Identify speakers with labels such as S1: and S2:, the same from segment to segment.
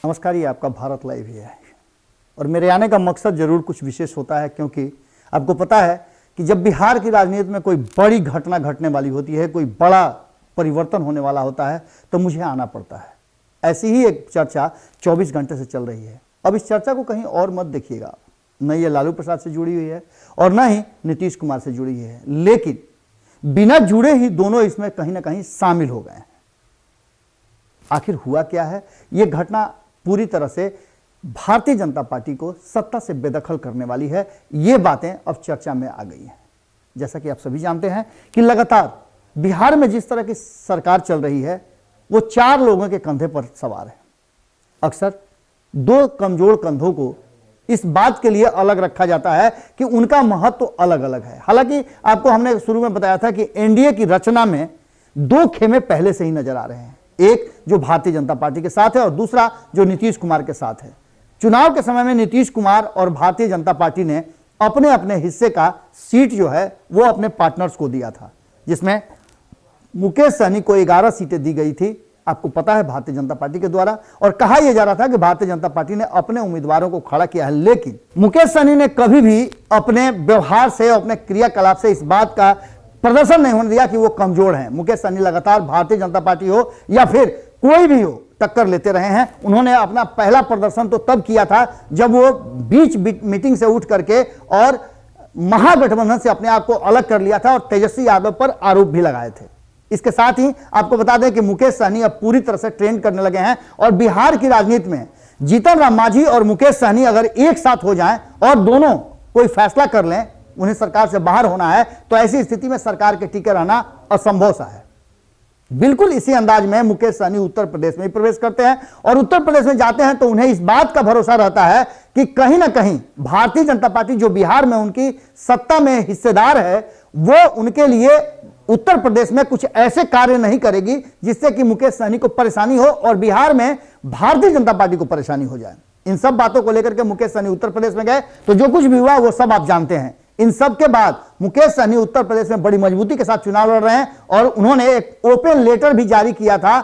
S1: नमस्कार, ये आपका भारत लाइव ही है और मेरे आने का मकसद जरूर कुछ विशेष होता है, क्योंकि आपको पता है कि जब बिहार की राजनीति में कोई बड़ी घटना घटने वाली होती है, कोई बड़ा परिवर्तन होने वाला होता है, तो मुझे आना पड़ता है। ऐसी ही एक चर्चा 24 घंटे से चल रही है। अब इस चर्चा को कहीं और मत देखिएगा, न ये लालू प्रसाद से जुड़ी हुई है और न ही नीतीश कुमार से जुड़ी है, लेकिन बिना जुड़े ही दोनों इसमें कहीं ना कहीं शामिल हो गए हैं। आखिर हुआ क्या है? ये घटना पूरी तरह से भारतीय जनता पार्टी को सत्ता से बेदखल करने वाली है। ये बातें अब चर्चा में आ गई हैं। जैसा कि आप सभी जानते हैं कि लगातार बिहार में जिस तरह की सरकार चल रही है, वो 4 लोगों के कंधे पर सवार है। अक्सर 2 कमजोर कंधों को इस बात के लिए अलग रखा जाता है कि उनका महत्व तो अलग अलग है। हालांकि आपको हमने शुरू में बताया था कि एनडीए की रचना में 2 खेमे पहले से ही नजर आ रहे हैं। एक जो भारतीय जनता पार्टी के साथ है और दूसरा जो नीतीश कुमार के साथ है। चुनाव के समय में नीतीश कुमार और भारतीय जनता पार्टी ने अपने अपने हिस्से का सीट जो है वो अपने पार्टनर्स को दिया था, जिसमें मुकेश सहनी को 11 सीटें दी गई थी, आपको पता है, भारतीय जनता पार्टी के द्वारा। और कहा यह जा रहा था कि भारतीय जनता पार्टी ने अपने उम्मीदवारों को खड़ा किया है, लेकिन मुकेश सहनी ने कभी भी अपने व्यवहार से, अपने क्रियाकलाप से इस बात का प्रदर्शन नहीं होने दिया कि वो कमजोर हैं। मुकेश सहनी लगातार भारतीय जनता पार्टी हो या फिर कोई भी हो, टक्कर लेते रहे हैं। उन्होंने अपना पहला प्रदर्शन तो तब किया था जब वो बीच मीटिंग से उठ करके और महागठबंधन से अपने आप को अलग कर लिया था और तेजस्वी यादव पर आरोप भी लगाए थे। इसके साथ ही आपको बता दें कि मुकेश सहनी अब पूरी तरह से ट्रेंड करने लगे हैं और बिहार की राजनीति में जीतन राम मांझी और मुकेश सहनी अगर एक साथ हो जाएं और दोनों कोई फैसला कर लें, उन्हें सरकार से बाहर होना है, तो ऐसी स्थिति में सरकार के टिके रहना असंभव सा है। बिल्कुल इसी अंदाज में मुकेश सहनी उत्तर प्रदेश में प्रवेश करते हैं और उत्तर प्रदेश में जाते हैं तो उन्हें इस बात का भरोसा रहता है कि कहीं ना कहीं भारतीय जनता पार्टी जो बिहार में उनकी सत्ता में हिस्सेदार है, वो उनके लिए उत्तर प्रदेश में कुछ ऐसे कार्य नहीं करेगी जिससे कि मुकेश सहनी को परेशानी हो और बिहार में भारतीय जनता पार्टी को परेशानी हो जाए। इन सब बातों को लेकर के मुकेश सहनी उत्तर प्रदेश में गए, तो जो कुछ भी हुआ वो सब आप जानते हैं। इन सब के बाद मुकेश सहनी उत्तर प्रदेश में बड़ी मजबूती के साथ चुनाव लड़ रहे हैं और उन्होंने एक ओपन लेटर भी जारी किया था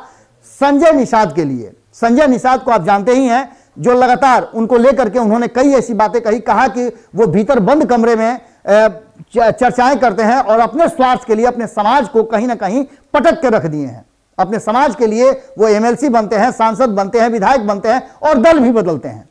S1: संजय निषाद के लिए। संजय निषाद को आप जानते ही हैं, जो लगातार उनको लेकर के उन्होंने कई ऐसी बातें कहा कि वो भीतर बंद कमरे में चर्चाएं करते हैं और अपने स्वार्थ के लिए अपने समाज को कहीं ना कहीं पटक के रख दिए हैं। अपने समाज के लिए वो एमएलसी बनते हैं, सांसद बनते हैं, विधायक बनते हैं और दल भी बदलते हैं।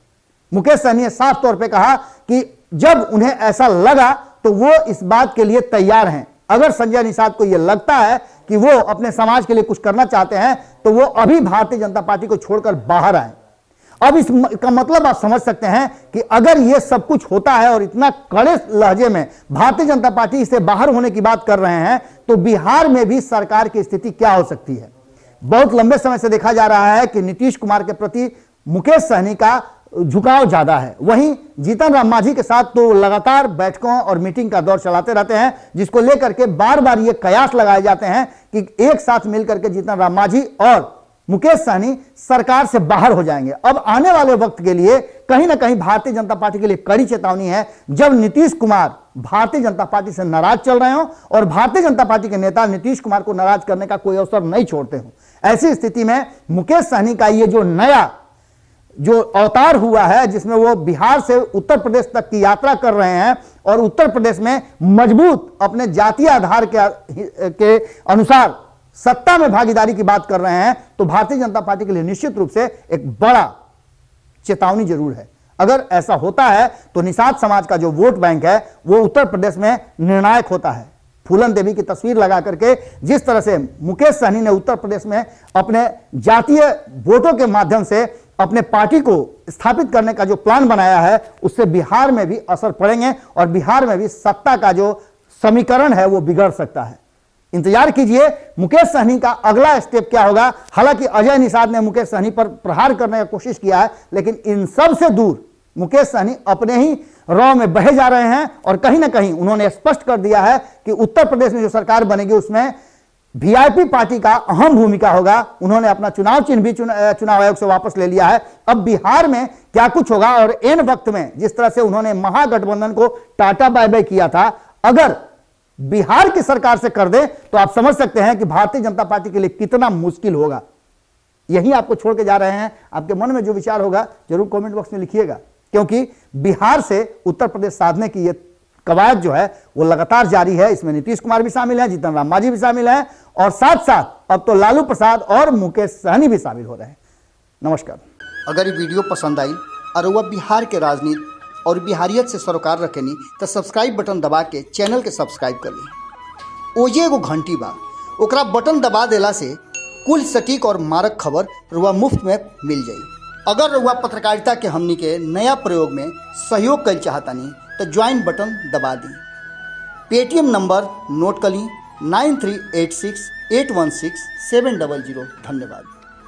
S1: मुकेश सहनी ने साफ तौर पे कहा कि जब उन्हें ऐसा लगा तो वो इस बात के लिए तैयार हैं। अगर संजय निषाद को यह लगता है कि वो अपने समाज के लिए कुछ करना चाहते हैं तो वो अभी भारतीय जनता पार्टी को छोड़कर बाहर आए। अब इसका मतलब आप समझ सकते हैं कि अगर ये सब कुछ होता है और इतना कड़े लहजे में भारतीय जनता पार्टी इससे बाहर होने की बात कर रहे हैं, तो बिहार में भी सरकार की स्थिति क्या हो सकती है। बहुत लंबे समय से देखा जा रहा है कि नीतीश कुमार के प्रति मुकेश सहनी का झुकाव ज्यादा है। वहीं जीतन राम मांझी के साथ तो लगातार बैठकों और मीटिंग का दौर चलाते रहते हैं, जिसको लेकर के बार बार ये कयास लगाए जाते हैं कि एक साथ मिलकर के जीतन राम मांझी और मुकेश सहनी सरकार से बाहर हो जाएंगे। अब आने वाले वक्त के लिए कहीं ना कहीं भारतीय जनता पार्टी के लिए कड़ी चेतावनी है। जब नीतीश कुमार भारतीय जनता पार्टी से नाराज चल रहे हो और भारतीय जनता पार्टी के नेता नीतीश कुमार को नाराज करने का कोई अवसर नहीं छोड़ते हो, ऐसी स्थिति में मुकेश सहनी का ये जो नया जो अवतार हुआ है, जिसमें वो बिहार से उत्तर प्रदेश तक की यात्रा कर रहे हैं और उत्तर प्रदेश में मजबूत अपने जातीय आधार के अनुसार सत्ता में भागीदारी की बात कर रहे हैं, तो भारतीय जनता पार्टी के लिए निश्चित रूप से एक बड़ा चेतावनी जरूर है। अगर ऐसा होता है तो निषाद समाज का जो वोट बैंक है वो उत्तर प्रदेश में निर्णायक होता है। फूलन देवी की तस्वीर लगा करके जिस तरह से मुकेश सहनी ने उत्तर प्रदेश में अपने जातीय वोटों के माध्यम से अपने पार्टी को स्थापित करने का जो प्लान बनाया है, उससे बिहार में भी असर पड़ेंगे और बिहार में भी सत्ता का जो समीकरण है वो बिगड़ सकता है। इंतजार कीजिए मुकेश सहनी का अगला स्टेप क्या होगा। हालांकि अजय निषाद ने मुकेश सहनी पर प्रहार करने की कोशिश किया है, लेकिन इन सब से दूर मुकेश सहनी अपने ही रॉ में बहे जा रहे हैं और कहीं ना कहीं उन्होंने स्पष्ट कर दिया है कि उत्तर प्रदेश में जो सरकार बनेगी उसमें वीआईपी पार्टी का अहम भूमिका होगा। उन्होंने अपना चुनाव चिन्ह भी चुनाव आयोग से वापस ले लिया है। अब बिहार में क्या कुछ होगा और इन वक्त में जिस तरह से उन्होंने महागठबंधन को टाटा बाय बाय किया था, अगर बिहार की सरकार से कर दे तो आप समझ सकते हैं कि भारतीय जनता पार्टी के लिए कितना मुश्किल होगा। यही आपको छोड़ के जा रहे हैं। आपके मन में जो विचार होगा जरूर कमेंट बॉक्स में लिखिएगा, क्योंकि बिहार से उत्तर प्रदेश साधने की ये कवायद जो है वो लगातार जारी है। इसमें नीतीश कुमार भी शामिल हैं, जीतन राम मांझी भी शामिल हैं, और साथ साथ अब तो लालू प्रसाद और मुकेश सहनी भी शामिल हो रहे हैं। नमस्कार। अगर ये वीडियो पसंद आई और वह बिहार के राजनीति और बिहारियत से सरोकार रखेनी तो सब्सक्राइब बटन दबा के चैनल के सब्सक्राइब कर ली। ओजे एगो घंटी बा, ओकरा बटन दबा देला से कुल सटीक और मारक खबर रुआ मुफ्त में मिल जाई। अगर रुआ पत्रकारिता के हमनी के नया प्रयोग में सहयोग कर चाहतानी तो ज्वाइन बटन दबा दी। पेटीएम नंबर नोट कर ली 9386816700। धन्यवाद।